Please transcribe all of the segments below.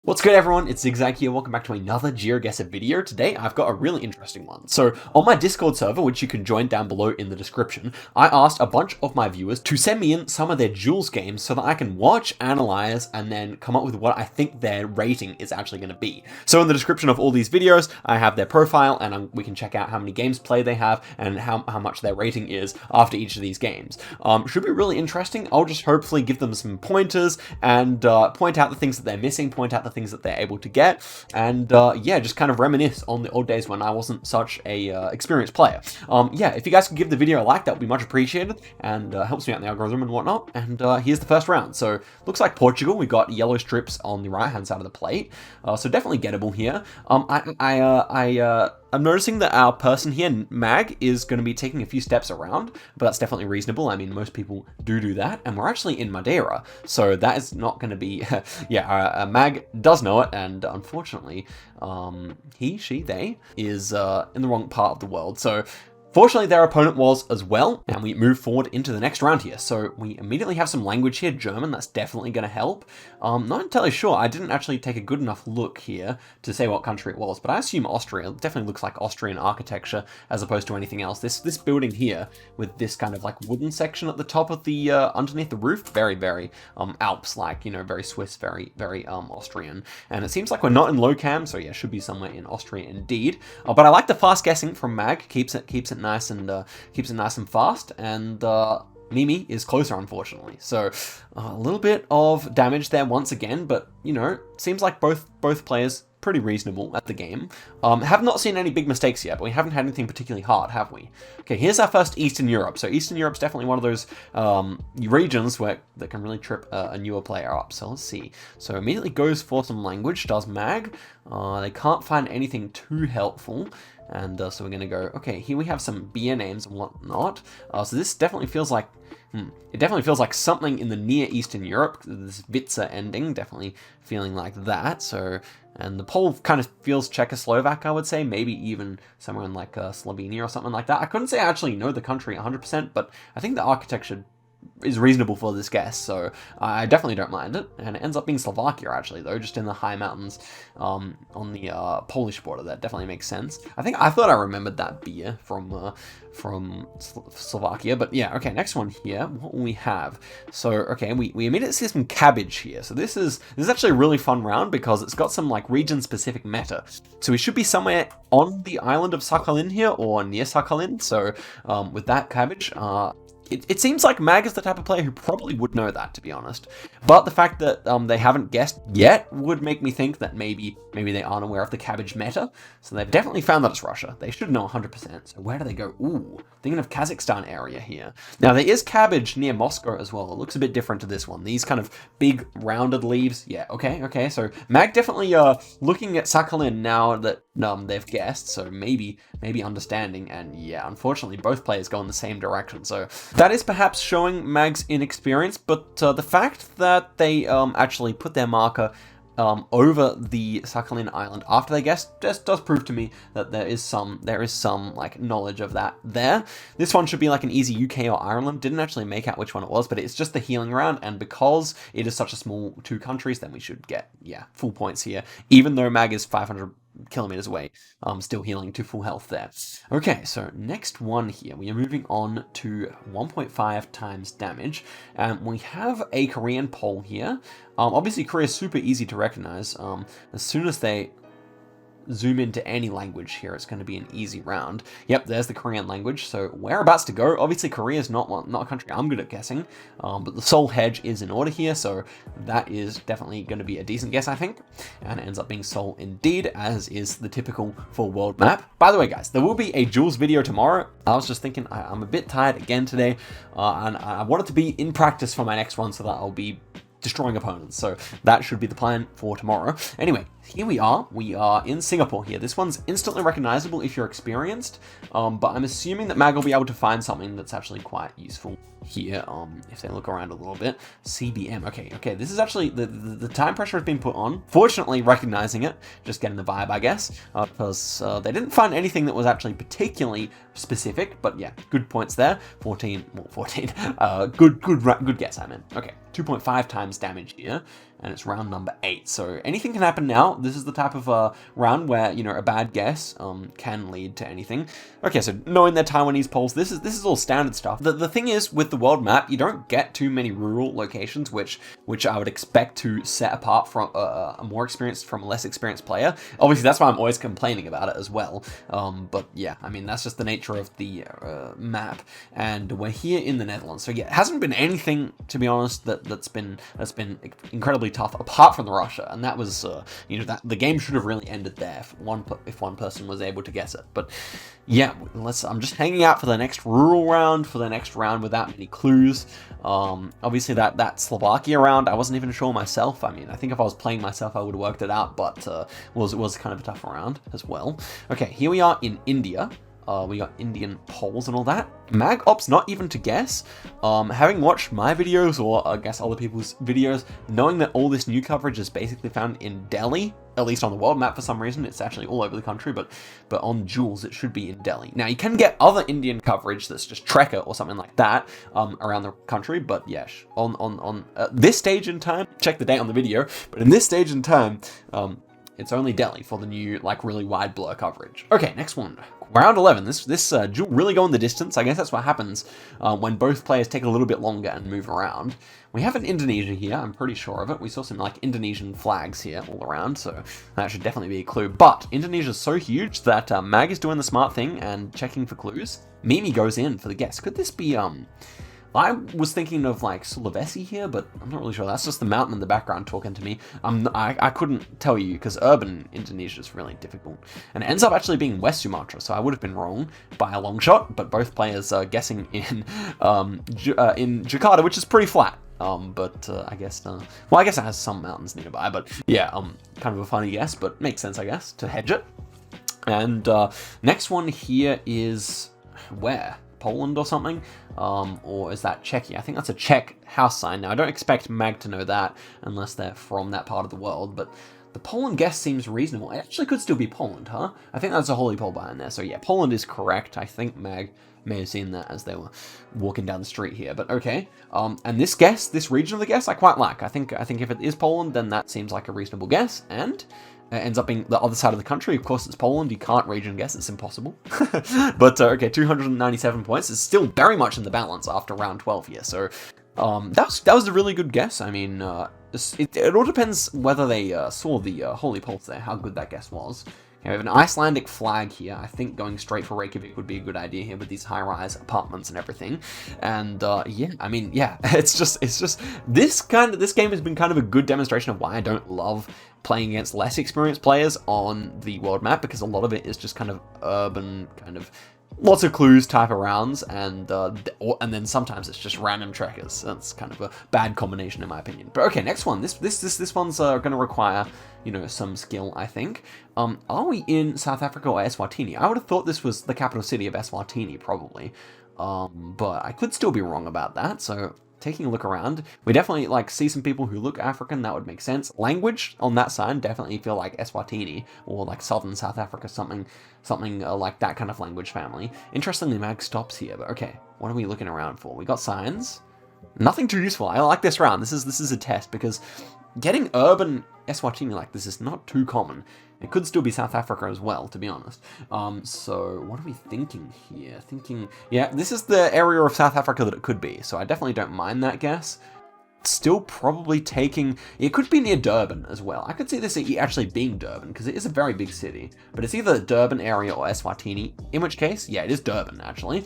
What's good, everyone? It's Zigzag here. Welcome back to another Geoguessr video. Today, I've got a really interesting one. So, on my Discord server, which you can join down below in the description, I asked a bunch of my viewers to send me in some of their Duels games so that I can watch, analyze, and then come up with what I think their rating is actually going to be. So, in the description of all these videos, I have their profile, and we can check out how many games played they have and how much their rating is after each of these games. Should be really interesting. I'll just hopefully give them some pointers and point out the things that they're missing, point out the things that they're able to get, and yeah, just kind of reminisce on the old days when I wasn't such a experienced player. Yeah, if you guys could give the video a like, that would be much appreciated, and helps me out in the algorithm and whatnot. And here's the first round. So looks like Portugal. We got yellow strips on the right hand side of the plate, so definitely gettable here. I'm noticing that our person here, Mag, is going to be taking a few steps around, but that's definitely reasonable. I mean, most people do that, and we're actually in Madeira, so that is not going to be... yeah, Mag does know it, and unfortunately, he, she, they is in the wrong part of the world, so... Fortunately, their opponent was as well, and we move forward into the next round here. So we immediately have some language here, German, that's definitely going to help. Not entirely sure, I didn't actually take a good enough look here to say what country it was, but I assume Austria. It definitely looks like Austrian architecture as opposed to anything else. This building here, with this kind of like wooden section at the top of the, underneath the roof, very Alps-like, you know, very Swiss, very Austrian. And it seems like we're not in low cam, so yeah, should be somewhere in Austria indeed. But I like the fast guessing from Mag, keeps it nice and fast, and Mimi is closer, unfortunately. So a little bit of damage there once again, but you know, seems like both players pretty reasonable at the game. Have not seen any big mistakes yet, but we haven't had anything particularly hard, have we? Okay, here's our first Eastern Europe. So Eastern Europe's definitely one of those regions that can really trip a newer player up. So let's see. So immediately goes for some language, does Mag. They can't find anything too helpful. And so we're going to go, okay, here we have some beer names and whatnot. So this definitely feels like, it definitely feels like something in the Near Eastern Europe. This Vitsa ending, definitely feeling like that. So, and the Pole kind of feels Czechoslovak, I would say, maybe even somewhere in like Slovenia or something like that. I couldn't say I actually know the country 100%, but I think the architecture is reasonable for this guess, so I definitely don't mind it. And it ends up being Slovakia, actually, though, just in the high mountains on the Polish border. That definitely makes sense. I thought I remembered that beer from Slovakia, but yeah, okay, next one here, what will we have? So, okay, we immediately see some cabbage here. So this is actually a really fun round because it's got some like region-specific meta. So we should be somewhere on the island of Sakhalin here, or near Sakhalin, so with that cabbage, it seems like Mag is the type of player who probably would know that, to be honest. But the fact that they haven't guessed yet would make me think that maybe they aren't aware of the cabbage meta. So they've definitely found that it's Russia. They should know 100%. So where do they go? Ooh, thinking of Kazakhstan area here. Now there is cabbage near Moscow as well. It looks a bit different to this one. These kind of big rounded leaves. Yeah, okay. So Mag definitely looking at Sakhalin now that they've guessed. So maybe understanding. And yeah, unfortunately both players go in the same direction. So that is perhaps showing Mag's inexperience, but the fact that they actually put their marker over the Sakhalin Island after they guessed just does prove to me that there is some like knowledge of that there. This one should be like an easy UK or Ireland. Didn't actually make out which one it was, but it's just the healing round, and because it is such a small two countries, then we should get, yeah, full points here, even though Mag is 500 kilometers away, still healing to full health there. Okay, so next one here, we are moving on to 1.5 times damage, and we have a Korean Pole here. Obviously Korea is super easy to recognize. As soon as they zoom into any language here, it's going to be an easy round. Yep, there's the Korean language. So whereabouts to go? Obviously Korea is not a country I'm good at guessing, but the Seoul hedge is in order here, so that is definitely going to be a decent guess, I think, and it ends up being Seoul indeed, as is the typical for world map. By the way, guys, there will be a Duels video tomorrow. I was just thinking I'm a bit tired again today, and I want it to be in practice for my next one so that I'll be destroying opponents, so that should be the plan for tomorrow. Anyway, here we are in Singapore here. This one's instantly recognizable if you're experienced, but I'm assuming that Mag will be able to find something that's actually quite useful here, if they look around a little bit. CBM, okay, this is actually, the time pressure has been put on. Fortunately, recognizing it, just getting the vibe, I guess, because they didn't find anything that was actually particularly specific, but yeah, good points there. 14, good guess, I meant. Okay, 2.5 times damage here. and it's round number 8. So anything can happen now. This is the type of round where, you know, a bad guess can lead to anything. Okay, so knowing their Taiwanese polls, this is all standard stuff. The thing is, with the world map, you don't get too many rural locations, which I would expect to set apart from a more experienced from a less experienced player. Obviously, that's why I'm always complaining about it as well. But yeah, I mean, that's just the nature of the map, and we're here in the Netherlands. So yeah, it hasn't been anything, to be honest, that's been incredibly tough apart from the Russia, and that was you know, that the game should have really ended there if one person was able to guess it. But yeah, I'm just hanging out for the next rural round, for the next round without many clues. Obviously that Slovakia round, I wasn't even sure myself. I mean, I think if I was playing myself, I would have worked it out, but was kind of a tough round as well. Okay, here we are in India. We got Indian polls and all that. Mag opts not even to guess. Having watched my videos, or I guess other people's videos, knowing that all this new coverage is basically found in Delhi, at least on the world map for some reason. It's actually all over the country, but on Duels it should be in Delhi. Now you can get other Indian coverage that's just Trekker or something like that around the country, but yes, on this stage in time, check the date on the video, but in this stage in time, it's only Delhi for the new, like, really wide blur coverage. Okay, next one. Round 11. This duel really going the distance. I guess that's what happens when both players take a little bit longer and move around. We have an Indonesia here, I'm pretty sure of it. We saw some, like, Indonesian flags here all around, so that should definitely be a clue. But Indonesia's so huge that Mag is doing the smart thing and checking for clues. Mimi goes in for the guess. Could this be, I was thinking of, like, Sulawesi here, but I'm not really sure. That's just the mountain in the background talking to me. I couldn't tell you, because urban Indonesia is really difficult. And it ends up actually being West Sumatra, so I would have been wrong by a long shot, but both players are guessing in Jakarta, which is pretty flat. I guess, well, I guess it has some mountains nearby, but yeah, kind of a funny guess, but makes sense, I guess, to hedge it. And next one here is where? Poland or something, or is that Czechia? I think that's a Czech house sign. Now, I don't expect Mag to know that unless they're from that part of the world, but the Poland guess seems reasonable. It actually could still be Poland, huh? I think that's a holy pole behind there, so yeah, Poland is correct. I think Mag may have seen that as they were walking down the street here, but okay. And this guess, this region of the guess, I quite like. I think if it is Poland, then that seems like a reasonable guess, and it ends up being the other side of the country. Of course, it's Poland. You can't region guess. It's impossible. But, okay, 297 points. It's still very much in the balance after round 12 here. So, that was a really good guess. I mean, it all depends whether they saw the holy pulse there, how good that guess was. Okay, we have an Icelandic flag here. I think going straight for Reykjavik would be a good idea here with these high-rise apartments and everything. And yeah, I mean, yeah, it's just this game has been kind of a good demonstration of why I don't love playing against less experienced players on the world map, because a lot of it is just kind of urban, kind of lots of clues type of rounds, and then sometimes it's just random trackers. That's kind of a bad combination in my opinion. But okay, next one. This one's going to require, you know, some skill, I think. Are we in South Africa or Eswatini? I would have thought this was the capital city of Eswatini, probably. But I could still be wrong about that, so taking a look around, we definitely, like, see some people who look African. That would make sense. Language on that side definitely feel like Eswatini, or like southern South Africa, something like that kind of language family. Interestingly, Mag stops here, but okay, what are we looking around for? We got signs. Nothing too useful. I like this round. This is a test, because getting urban Eswatini like this is not too common. It could still be South Africa as well, to be honest. So what are we thinking here? Yeah, this is the area of South Africa that it could be, so I definitely don't mind that guess. Still probably taking... It could be near Durban as well. I could see this actually being Durban, because it is a very big city. But it's either the Durban area or Eswatini, in which case, yeah, it is Durban, actually.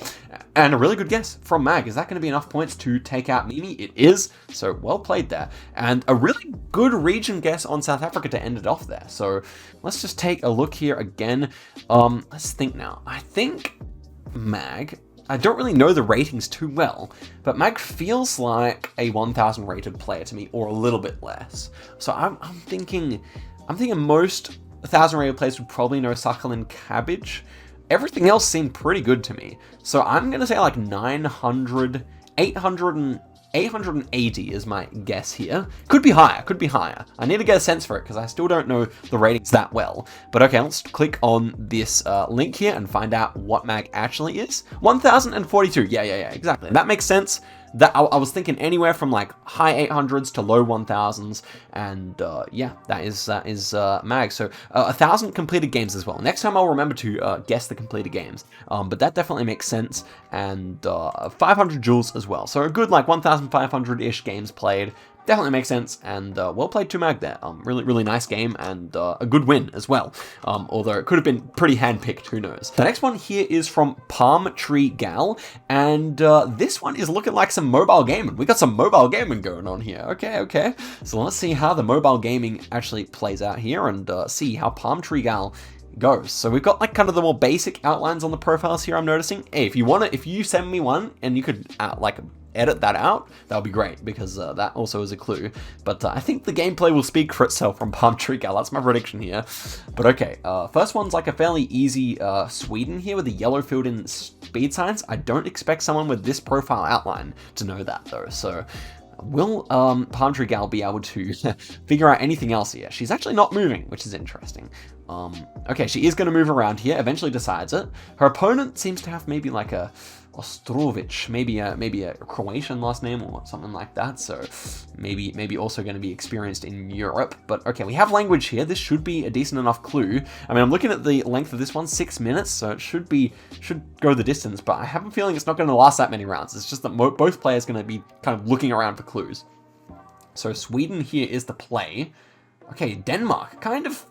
And a really good guess from Mag. Is that going to be enough points to take out Mimi? It is, so well played there. And a really good region guess on South Africa to end it off there. So let's just take a look here again. Let's think now. I think Mag... I don't really know the ratings too well, but Mag feels like a 1000 rated player to me, or a little bit less. So I'm thinking most 1000 rated players would probably know Succulent Cabbage. Everything else seemed pretty good to me. So I'm going to say like 900, 880 is my guess here. Could be higher. I need to get a sense for it, because I still don't know the ratings that well. But okay, let's click on this link here and find out what Mag actually is. 1042, yeah, exactly. That makes sense. that I was thinking anywhere from like high 800s to low 1000s, and yeah, that is Mag. So 1,000 completed games as well. Next time I'll remember to guess the completed games, but that definitely makes sense. And 500 duels as well. So a good like 1,500-ish games played. Definitely makes sense, and well played to Mag there. Really nice game, and a good win as well. Although it could have been pretty handpicked, who knows. The next one here is from Palm Tree Gal, and this one is looking like some mobile gaming. We got some mobile gaming going on here. Okay. So let's see how the mobile gaming actually plays out here, and see how Palm Tree Gal goes. So we've got like kind of the more basic outlines on the profiles here, I'm noticing. Hey, if you send me one and you could like edit that out, that would be great, because that also is a clue. But I think the gameplay will speak for itself from Palm Tree Gal. That's my prediction here. But okay, first one's like a fairly easy Sweden here with the yellow filled in speed signs. I don't expect someone with this profile outline to know that though. So will Palm Tree Gal be able to figure out anything else here? She's actually not moving, which is interesting. Okay, she is going to move around here, eventually decides it. Her opponent seems to have maybe like a Ostrovic, maybe a Croatian last name or something like that. So maybe also going to be experienced in Europe. But okay, we have language here. This should be a decent enough clue. I mean, I'm looking at the length of this one, 6 minutes, so it should go the distance. But I have a feeling it's not going to last that many rounds. It's just that both players are going to be kind of looking around for clues. So Sweden here is the play. Okay, Denmark, kind of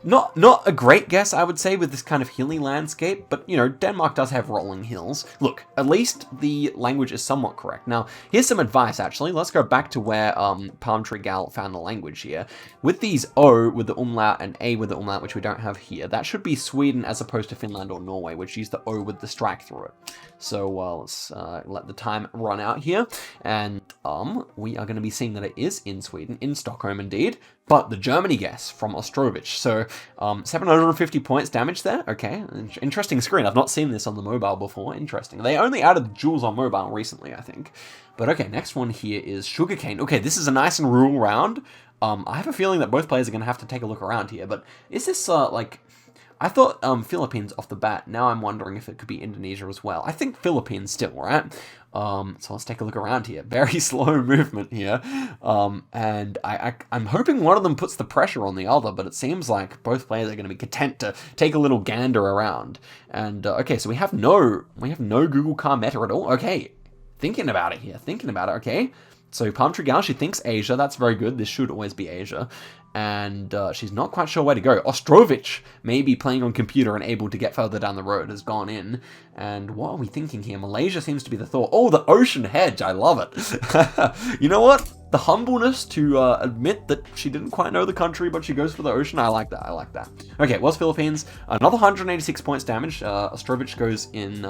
not a great guess, I would say, with this kind of hilly landscape, but, you know, Denmark does have rolling hills. Look, at least the language is somewhat correct. Now, here's some advice, actually. Let's go back to where Palm Tree Gal found the language here. With these O with the umlaut and A with the umlaut, which we don't have here, that should be Sweden as opposed to Finland or Norway, which use the O with the strike through it. So, let's let the time run out here, and we are going to be seeing that it is in Sweden, in Stockholm indeed. But the Germany guess from Ostrovic. So 750 points damage there. Okay, interesting screen. I've not seen this on the mobile before. Interesting. They only added Duels on mobile recently, I think. But okay, next one here is Sugarcane. Okay, this is a nice and rural round. I have a feeling that both players are going to have to take a look around here. But is this like... I thought Philippines off the bat. Now I'm wondering if it could be Indonesia as well. I think Philippines still, right? So let's take a look around here. Very slow movement here. And I'm hoping one of them puts the pressure on the other, but it seems like both players are going to be content to take a little gander around. And okay, so we have no Google car meta at all. Okay, thinking about it here. Okay. So Palm Tree Gal, she thinks Asia. That's very good. This should always be Asia. And she's not quite sure where to go. Ostrovic, maybe playing on computer and able to get further down the road, has gone in. And what are we thinking here? Malaysia seems to be the thought. Oh, the ocean hedge. I love it. You know what? The humbleness to admit that she didn't quite know the country, but she goes for the ocean. I like that. Okay, it was Philippines. Another 186 points damage. Ostrovic goes in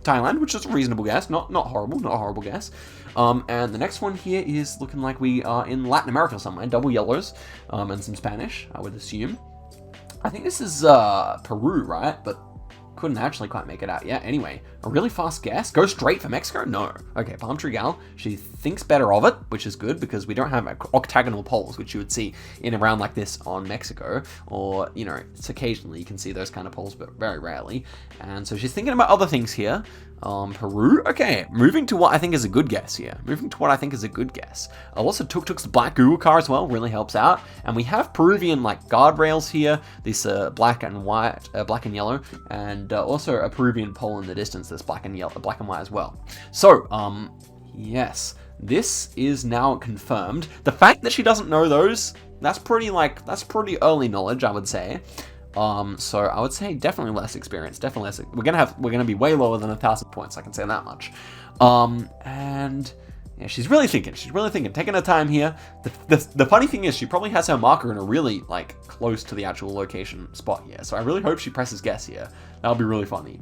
Thailand, which is a reasonable guess. Not horrible. Not a horrible guess. And the next one here is looking like we are in Latin America somewhere. Double yellows and some Spanish, I would assume. I think this is Peru, right? But couldn't actually quite make it out yet. Anyway, a really fast guess. Go straight for Mexico? No. Okay, Palm Tree Gal, she thinks better of it, which is good because we don't have octagonal poles, which you would see in a round like this on Mexico. Or, you know, it's occasionally you can see those kind of poles, but very rarely. And so she's thinking about other things here. Peru? Okay, moving to what I think is a good guess here. Also, Tuk-Tuk's black Google car as well really helps out. And we have Peruvian, like, guardrails here. This black and white, black and yellow. And also a Peruvian pole in the distance that's black and yellow, black and white as well. So, yes, this is now confirmed. The fact that she doesn't know those, that's pretty early knowledge, I would say. So I would say definitely less experience, We're gonna be way lower than 1,000 points, I can say that much. And yeah, she's really thinking, taking her time here. The funny thing is she probably has her marker in a really, like, close to the actual location spot here. So I really hope she presses guess here. That'll be really funny.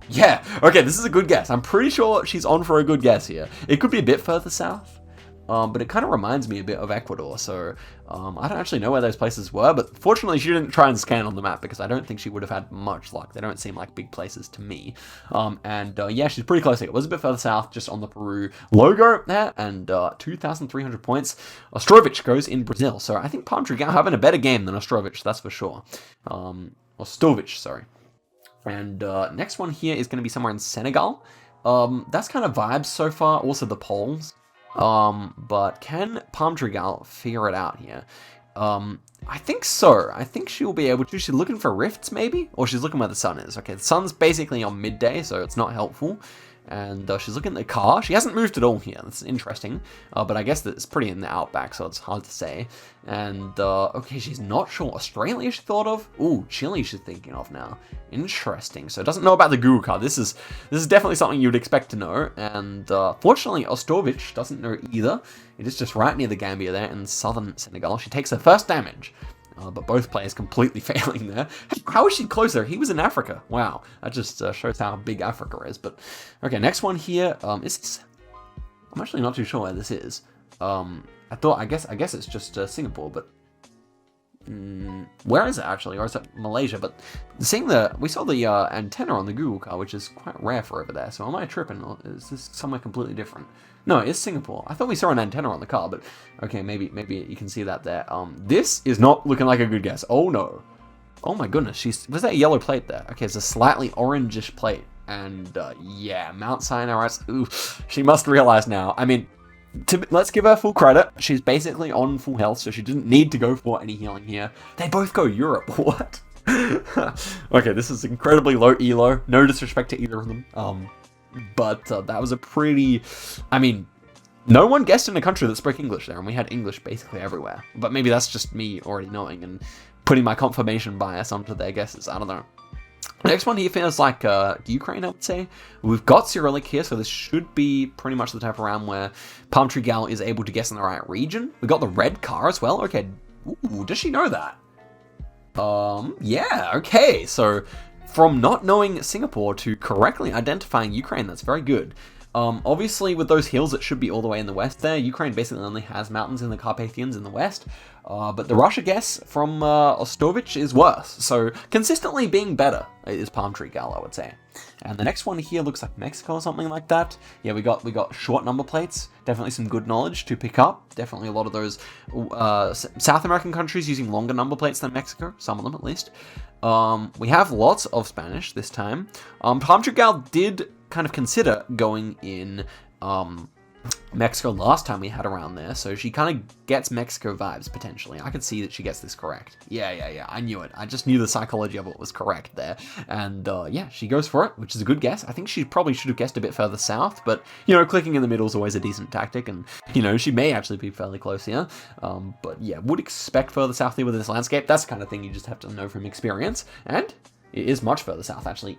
Yeah, okay, this is a good guess. I'm pretty sure she's on for a good guess here. It could be a bit further south. But it kind of reminds me a bit of Ecuador, so I don't actually know where those places were, but fortunately she didn't try and scan on the map because I don't think she would have had much luck. They don't seem like big places to me. Yeah, she's pretty close. It was a bit further south, just on the Peru logo there, and 2,300 points. Ostrovic goes in Brazil, so I think Palm Tree Gal having a better game than Ostrovic, that's for sure. Ostovic, sorry. And next one here is going to be somewhere in Senegal. That's kind of vibes so far. Also the polls. But can Palm Tree Gal figure it out here? I think so. I think she'll be able to. She's looking for rifts, maybe? Or she's looking where the sun is. Okay, the sun's basically on midday, so it's not helpful. And she's looking at the car. She hasn't moved at all here. That's interesting. But I guess that it's pretty in the outback, so it's hard to say. And, okay, she's not sure. Australia she thought of? Ooh, Chile she's thinking of now. Interesting. So doesn't know about the Google car. This is definitely something you'd expect to know. And, fortunately, Ostovich doesn't know either. It is just right near the Gambia there in southern Senegal. She takes her first damage. But both players completely failing there. How is she closer? He was in Africa. Wow, that just shows how big Africa is. But okay, next one here. Is this? I'm actually not too sure where this is. I guess it's just Singapore, but where is it actually? Or is it Malaysia? But we saw the antenna on the Google car, which is quite rare for over there. So am I tripping? Or is this somewhere completely different? No, it's Singapore. I thought we saw an antenna on the car, but okay, maybe you can see that there. This is not looking like a good guess. Oh no. Oh my goodness, was that a yellow plate there? Okay, it's a slightly orangish plate. And yeah, Mount Sinai rights. Ooh, she must realize now. I mean, let's give her full credit. She's basically on full health, so she didn't need to go for any healing here. They both go Europe. What? Okay, this is incredibly low elo. No disrespect to either of them. But that was a pretty... I mean, no one guessed in a country that spoke English there, and we had English basically everywhere. But maybe that's just me already knowing and putting my confirmation bias onto their guesses. I don't know. Next one here feels like Ukraine, I would say. We've got Cyrillic here, so this should be pretty much the type of round where Palm Tree Gal is able to guess in the right region. We got the red car as well. Okay, ooh, does she know that? Yeah, okay, so from not knowing Singapore to correctly identifying Ukraine, that's very good. Obviously, with those hills, it should be all the way in the west there. Ukraine basically only has mountains in the Carpathians in the west. But the Russia guess from Ostovich is worse. So consistently being better is Palm Tree Gal, I would say. And the next one here looks like Mexico or something like that. Yeah, we got short number plates. Definitely some good knowledge to pick up. Definitely a lot of those South American countries using longer number plates than Mexico. Some of them, at least. We have lots of Spanish this time. Palm Tree Gal did kind of consider going in Mexico last time we had around there, so she kind of gets Mexico vibes, potentially. I could see that she gets this correct. Yeah, I knew it. I just knew the psychology of it was correct there. And yeah, she goes for it, which is a good guess. I think she probably should have guessed a bit further south, but, you know, clicking in the middle is always a decent tactic, and, you know, she may actually be fairly close here. But yeah, would expect further south here with this landscape. That's the kind of thing you just have to know from experience, and it is much further south, actually.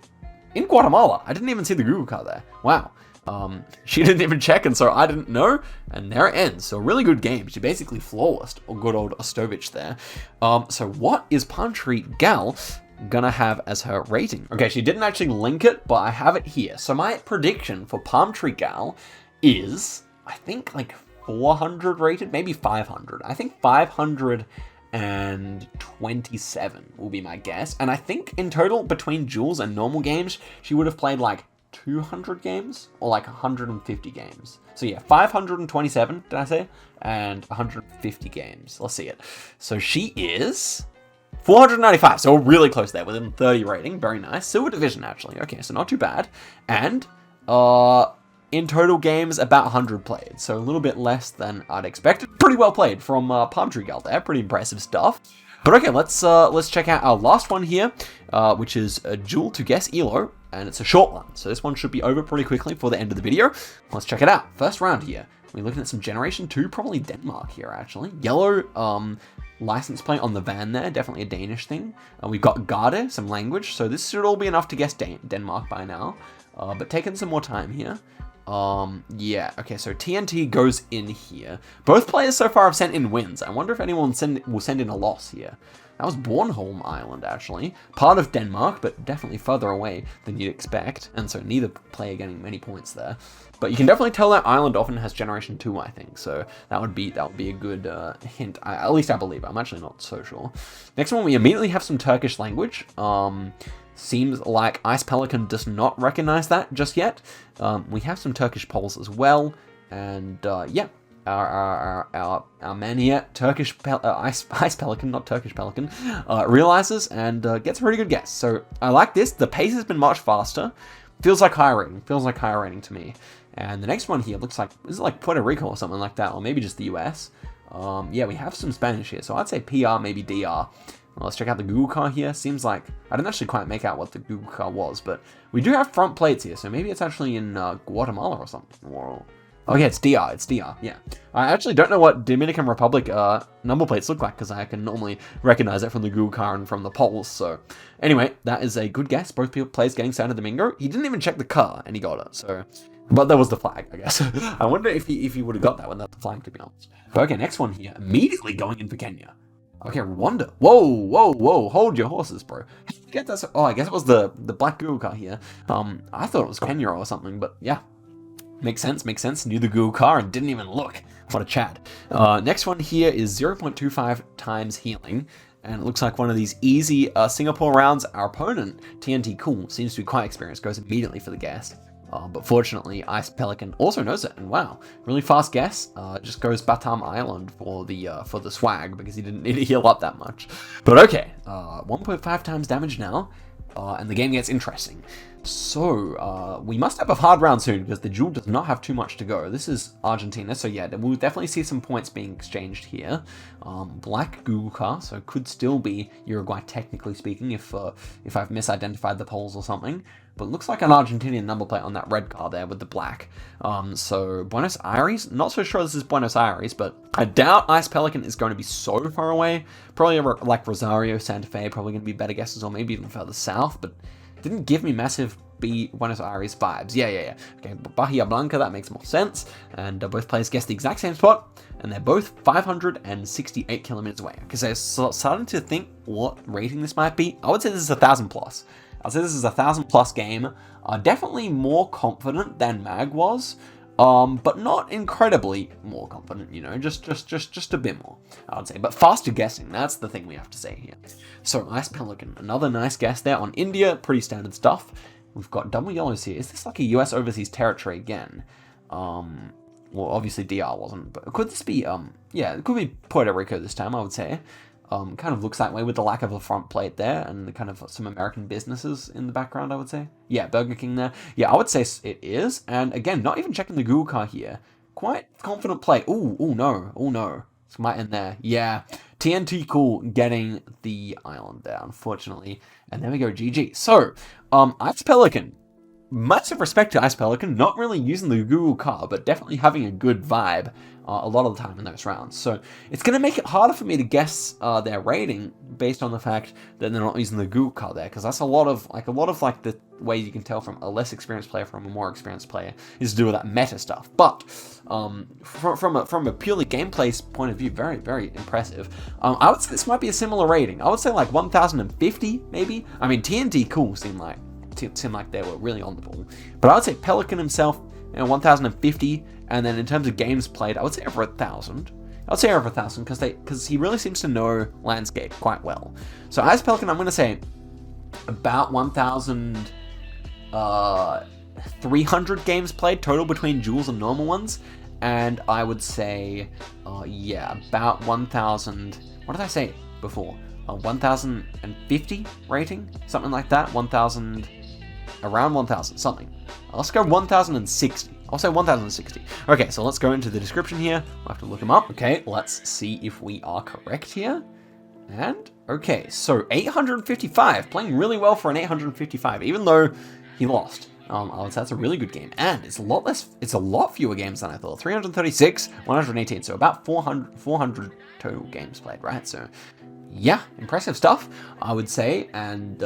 In Guatemala. I didn't even see the Google car there. Wow. She didn't even check, and so I didn't know, and there it ends. So a really good game. She basically flawless, or good old Ostovich there. So what is Palm Tree Gal gonna have as her rating? Okay, she didn't actually link it, but I have it here. So my prediction for Palm Tree Gal is, I think, like 400 rated, maybe 500. I think 527 will be my guess. And I think in total, between duels and normal games, she would have played like 200 games or like 150 games. So yeah, 527, did I say? And 150 games. Let's see it. So she is 495. So we're really close there, within 30 rating. Very nice. Silver division, actually. Okay, so not too bad. And in total games, about 100 played. So a little bit less than I'd expected. Pretty well played from Palm Tree Gal there. Pretty impressive stuff. But okay, let's check out our last one here, which is a duel to guess elo, and it's a short one. So this one should be over pretty quickly for the end of the video. Let's check it out. First round here. We're looking at some Generation 2, probably Denmark here, actually. Yellow license plate on the van there, definitely a Danish thing. We've got Garde, some language, so this should all be enough to guess Denmark by now. But taking some more time here. Yeah, okay, so TNT goes in here. Both players so far have sent in wins. I wonder if anyone will send in a loss here. That was Bornholm Island, actually. Part of Denmark, but definitely further away than you'd expect. And so neither player getting many points there. But you can definitely tell that island often has Generation 2, I think. So that would be a good hint. At least I believe. I'm actually not so sure. Next one, we immediately have some Turkish language. Seems like Ice Pelican does not recognize that just yet. We have some Turkish polls as well, and yeah, our man here, Ice Pelican, not Turkish Pelican, realizes and gets a pretty good guess. So I like this. The pace has been much faster. Feels like higher rating. Feels like higher rating to me. And the next one here looks like, is it like Puerto Rico or something like that? Or maybe just the US. Yeah, we have some Spanish here. So I'd say PR, maybe DR. Well, let's check out the Google car here. Seems like, I didn't actually quite make out what the Google car was, but we do have front plates here. So maybe it's actually in Guatemala or something. Or, oh yeah, it's DR. It's DR. Yeah. I actually don't know what Dominican Republic number plates look like because I can normally recognize it from the Google car and from the polls. So anyway, that is a good guess. Both players getting Santo Domingo. He didn't even check the car and he got it. So, but there was the flag, I guess. I wonder if he would have got that without the flag, to be honest. But okay, next one here. Immediately going in for Kenya. Okay, Rwanda. Whoa, whoa, whoa. Hold your horses, bro. Get that. Oh, I guess it was the black Google car here. I thought it was Kenya or something, but yeah. Makes sense, makes sense. Knew the Google car and didn't even look. What a Chad. Next one here is 0.25 times healing. And it looks like one of these easy Singapore rounds. Our opponent, TNT Cool, seems to be quite experienced. Goes immediately for the guess. But fortunately, Ice Pelican also knows it. And wow, really fast guess. Just goes Batam Island for the swag because he didn't need to heal up that much. But okay, 1.5 times damage now. And the game gets interesting. So, we must have a hard round soon because the duel does not have too much to go. This is Argentina, so yeah, we'll definitely see some points being exchanged here. Black Google car, so it could still be Uruguay technically speaking if I've misidentified the polls or something. But it looks like an Argentinian number plate on that red car there with the black. So Buenos Aires, not so sure this is Buenos Aires, but I doubt Ice Pelican is going to be so far away. Probably like Rosario, Santa Fe, probably going to be better guesses, or maybe even further south, but didn't give me massive Buenos Aires vibes. Yeah. Okay, Bahia Blanca, that makes more sense. And both players guessed the exact same spot, and they're both 568 kilometers away. Because they're starting to think what rating this might be. I would say this is 1,000 plus. I'd say this is 1,000 plus game. Definitely more confident than Mag was. But not incredibly more confident, you know, just a bit more, I would say. But faster guessing, that's the thing we have to say here. So, Ice Pelican, another nice guess there on India, pretty standard stuff. We've got double yellows here. Is this like a US overseas territory again? Well, obviously DR wasn't, but could this be, yeah, it could be Puerto Rico this time, I would say. Kind of looks that way with the lack of a front plate there and the kind of some American businesses in the background, I would say. Yeah, Burger King there. Yeah, I would say it is. And again, not even checking the Google car here. Quite confident play. Oh no. This might end there. Yeah, TNT Cool getting the island there, unfortunately. And there we go, GG. So, Ice Pelican. Massive respect to Ice Pelican, not really using the Google car, but definitely having a good vibe a lot of the time in those rounds. So it's going to make it harder for me to guess their rating based on the fact that they're not using the Google car there, because that's a lot of the ways you can tell from a less experienced player from a more experienced player is to do with that meta stuff. But from a purely gameplay point of view, very, very impressive. I would say this might be a similar rating. I would say like 1,050 maybe. I mean, TNT Cool seemed like they were really on the ball. But I would say Pelican himself, 1,050, and then in terms of games played, I would say over 1,000. I would say over 1,000 because he really seems to know landscape quite well. So as Pelican, I'm going to say about 1,300 games played total between duels and normal ones, and I would say, yeah, about 1,000. What did I say before? 1,050 rating, something like that. 1,000. Around 1,000, something. Let's go 1,060. I'll say 1,060. Okay, so let's go into the description here. We'll have to look them up. Okay, let's see if we are correct here. And, okay, so 855. Playing really well for an 855, even though he lost. I would say that's a really good game. And it's a lot fewer games than I thought. 336, 118. So about 400 total games played, right? So, yeah, impressive stuff, I would say. And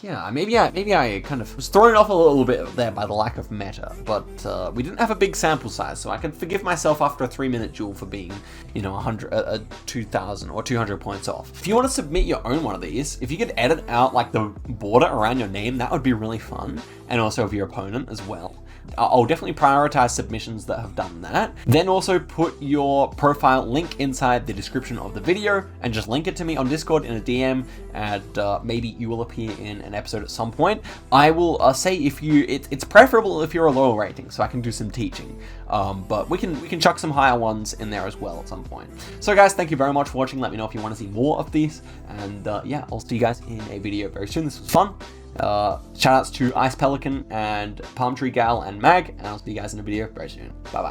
yeah, maybe I kind of was thrown off a little bit there by the lack of meta, but we didn't have a big sample size, so I can forgive myself after a 3-minute duel for being, 2,000 or 200 points off. If you want to submit your own one of these, if you could edit out like the border around your name, that would be really fun, and also of your opponent as well. I'll definitely prioritize submissions that have done that. Then also put your profile link inside the description of the video and just link it to me on Discord in a DM, and maybe you will appear in an episode at some point. I will say it's preferable if you're a lower rating, so I can do some teaching. But we can chuck some higher ones in there as well at some point. So guys, thank you very much for watching. Let me know if you want to see more of these, and yeah, I'll see you guys in a video very soon. This was fun. Shout outs to Ice Pelican and Palm Tree Gal and Mag, and I'll see you guys in a video very soon. Bye bye.